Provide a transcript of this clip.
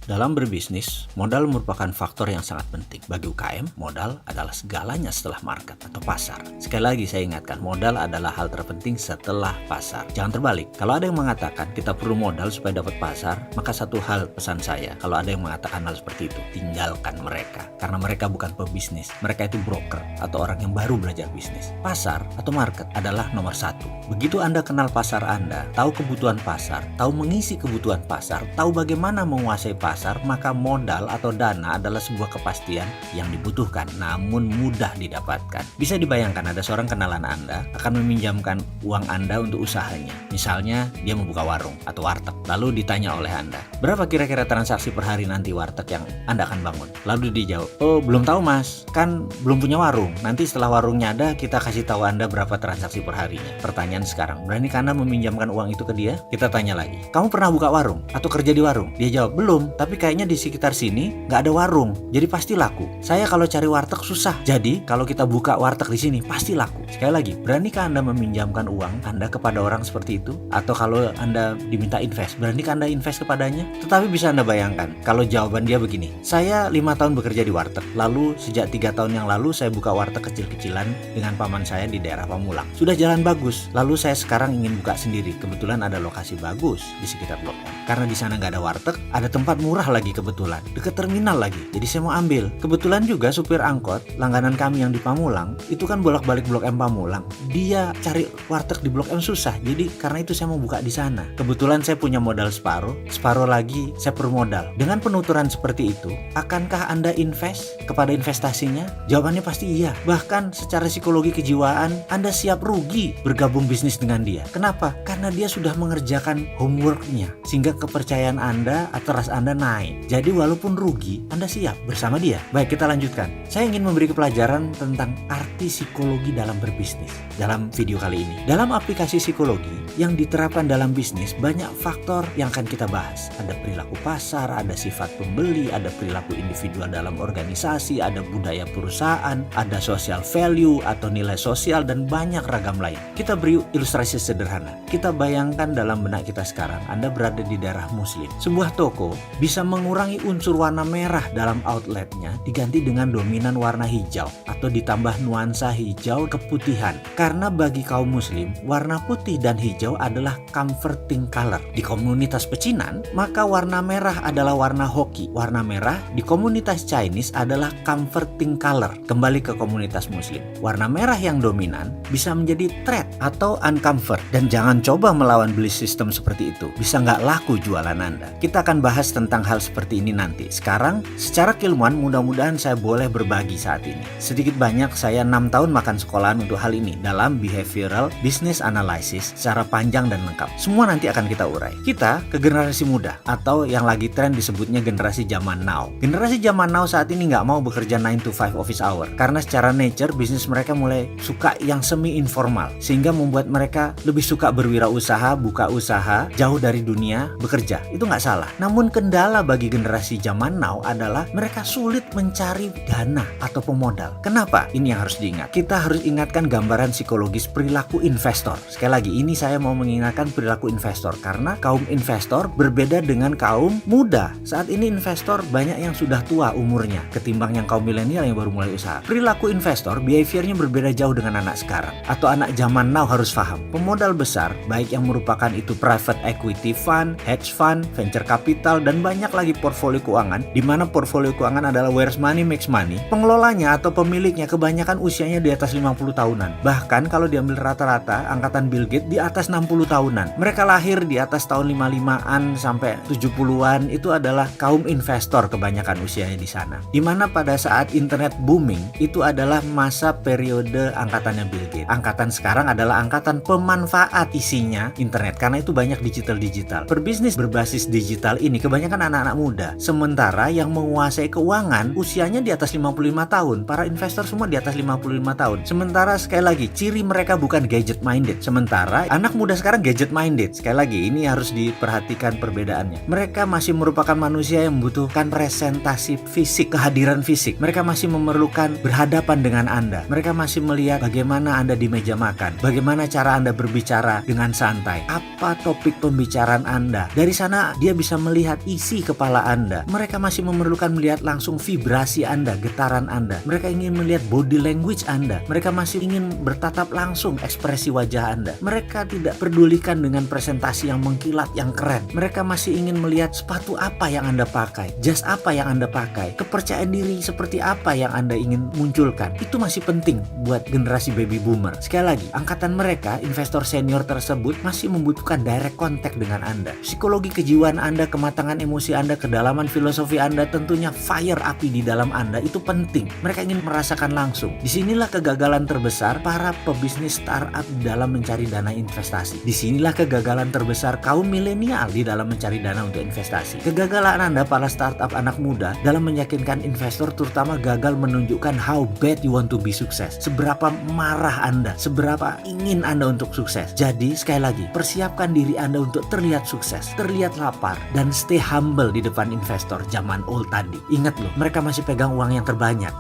Dalam berbisnis, modal merupakan faktor yang sangat penting. Bagi UKM, modal adalah segalanya setelah market atau pasar. Sekali lagi saya ingatkan, modal adalah hal terpenting setelah pasar. Jangan terbalik. Kalau ada yang mengatakan kita perlu modal supaya dapat pasar, maka satu hal pesan saya, kalau ada yang mengatakan hal seperti itu, tinggalkan mereka. Karena mereka bukan pebisnis. Mereka itu broker atau orang yang baru belajar bisnis. Pasar atau market adalah nomor satu. Begitu Anda kenal pasar Anda, tahu kebutuhan pasar, tahu mengisi kebutuhan pasar, tahu bagaimana menguasai pasar, maka modal atau dana adalah sebuah kepastian yang dibutuhkan namun mudah didapatkan. Bisa dibayangkan ada seorang kenalan Anda akan meminjamkan uang Anda untuk usahanya. Misalnya dia membuka warung atau warteg. Lalu ditanya oleh Anda, berapa kira-kira transaksi per hari nanti warteg yang Anda akan bangun? Lalu dijawab, oh belum tahu mas, kan belum punya warung. Nanti setelah warungnya ada kita kasih tahu Anda berapa transaksi per harinya. Pertanyaan sekarang, beranikah Anda meminjamkan uang itu ke dia? Kita tanya lagi, kamu pernah buka warung atau kerja di warung? Dia jawab, belum, tapi kayaknya di sekitar sini nggak ada warung, jadi pasti laku. Saya kalau cari warteg susah, jadi kalau kita buka warteg di sini pasti laku. Sekali lagi, beranikah Anda meminjamkan uang Anda kepada orang seperti itu? Atau kalau Anda diminta invest, beranikah Anda invest kepadanya? Tetapi bisa Anda bayangkan, kalau jawaban dia begini, saya 5 tahun bekerja di warteg, lalu sejak 3 tahun yang lalu saya buka warteg kecil-kecilan dengan paman saya di daerah Pamulang. Sudah jalan bagus, lalu saya sekarang ingin buka sendiri. Kebetulan ada lokasi bagus di sekitar Blok M. Karena di sana nggak ada warteg, ada tempat murah lagi kebetulan, dekat terminal lagi. Jadi saya mau ambil. Kebetulan juga supir angkot langganan kami yang di Pamulang itu kan bolak-balik Blok M Pamulang. Dia cari warteg di Blok M susah. Jadi karena itu saya mau buka di sana. Kebetulan saya punya modal separuh lagi saya perlu modal. Dengan penuturan seperti itu, akankah Anda invest kepada investasinya? Jawabannya pasti iya. Bahkan secara psikologi kejiwaan Anda siap rugi bergabung bisnis dengan dia. Kenapa? Karena dia sudah mengerjakan homeworknya, sehingga kepercayaan Anda atau trust Anda naik. Jadi walaupun rugi, Anda siap bersama dia. Baik, kita lanjutkan. Saya ingin memberi pelajaran tentang arti psikologi dalam berbisnis dalam video kali ini. Dalam aplikasi psikologi yang diterapkan dalam bisnis, banyak faktor yang akan kita bahas. Ada perilaku pasar, ada sifat pembeli, ada perilaku individual dalam organisasi, ada budaya perusahaan, ada social value atau nilai sosial, dan banyak ragam lain. Kita beri ilustrasi sederhana. Kita bayangkan dalam benak kita sekarang, Anda berada di daerah muslim. Sebuah toko bisa mengurangi unsur warna merah dalam outletnya diganti dengan dominan warna hijau atau ditambah nuansa hijau keputihan. Karena bagi kaum muslim, warna putih dan hijau adalah comforting color. Di komunitas pecinan, maka warna merah adalah warna hoki. Warna merah di komunitas Chinese adalah comforting color. Kembali ke komunitas muslim, warna merah yang dominan bisa menjadi threat atau uncomfort. Dan jangan coba melawan belief system seperti itu. Bisa nggak laku jualan Anda. Kita akan bahas tentang hal seperti ini nanti. Sekarang, secara keilmuan mudah-mudahan saya boleh berbagi saat ini. Sedikit banyak saya 6 tahun makan sekolahan untuk hal ini dalam behavioral business analysis secara panjang dan lengkap. Semua nanti akan kita urai. Kita ke generasi muda atau yang lagi tren disebutnya generasi zaman now. Generasi zaman now saat ini nggak mau bekerja 9 to 5 office hour karena secara nature bisnis mereka mulai suka yang semi informal, sehingga membuat mereka lebih suka berwirausaha, buka usaha jauh dari dunia bekerja. Itu nggak salah. Namun kendala bagi generasi zaman now adalah mereka sulit mencari dana atau pemodal. Kenapa? Ini yang harus diingat. Kita harus ingatkan gambaran psikologis perilaku investor. Sekali lagi, ini saya mau mengingatkan perilaku investor karena kaum investor berbeda dengan kaum muda. Saat ini investor banyak yang sudah tua umurnya ketimbang yang kaum milenial yang baru mulai usaha. Perilaku investor, behaviornya berbeda jauh dengan anak sekarang atau anak zaman now. Harus paham, pemodal besar baik yang merupakan itu private equity fund, hedge fund, venture capital, dan banyak lagi portfolio keuangan, di mana portfolio keuangan adalah where's money makes money. Pengelolanya atau pemiliknya kebanyakan usianya di atas 50 tahunan. Bahkan kalau diambil rata-rata angkatan Bill Gates di atas 60 tahunan. Mereka lahir di atas tahun 55-an sampai 70-an. Itu adalah kaum investor kebanyakan usianya di sana. Di mana pada saat internet booming itu adalah masa periode angkatannya Bill Gates. Angkatan sekarang adalah angkatan pemanfaat isinya internet karena itu banyak digital. Berbisnis berbasis digital ini kebanyakan anak-anak muda. Sementara yang menguasai keuangan usianya di atas 55 tahun. Para investor semua di atas 55 tahun. Sementara sekali lagi, ciri mereka bukan gadget minded. Sementara anak muda sekarang gadget minded. Sekali lagi, ini harus diperhatikan perbedaannya. Mereka masih merupakan manusia yang membutuhkan presentasi fisik, kehadiran fisik. Mereka masih memerlukan berhadapan dengan Anda. Mereka masih melihat bagaimana Anda di meja makan. Bagaimana cara Anda berbicara dengan santai. Apa topik pembicaraan Anda. Dari sana dia bisa melihat isi isi kepala Anda. Mereka masih memerlukan melihat langsung vibrasi Anda, getaran Anda. Mereka ingin melihat body language Anda. Mereka masih ingin bertatap langsung ekspresi wajah Anda. Mereka tidak pedulikan dengan presentasi yang mengkilat, yang keren. Mereka masih ingin melihat sepatu apa yang Anda pakai, jas apa yang Anda pakai, kepercayaan diri seperti apa yang Anda ingin munculkan. Itu masih penting buat generasi baby boomer. Sekali lagi, angkatan mereka, investor senior tersebut masih membutuhkan direct contact dengan Anda. Psikologi kejiwaan Anda, kematangan emosi Anda, kedalaman filosofi Anda, tentunya fire api di dalam Anda itu penting. Mereka ingin merasakan langsung. Disinilah kegagalan terbesar para pebisnis startup dalam mencari dana investasi. Disinilah kegagalan terbesar kaum milenial di dalam mencari dana untuk investasi. Kegagalan Anda para startup anak muda dalam meyakinkan investor, terutama gagal menunjukkan how bad you want to be sukses. Seberapa marah Anda, seberapa ingin Anda untuk sukses. Jadi sekali lagi, persiapkan diri Anda untuk terlihat sukses, terlihat lapar, dan stay humble di depan investor zaman old tadi. Ingat loh, mereka masih pegang uang yang terbanyak.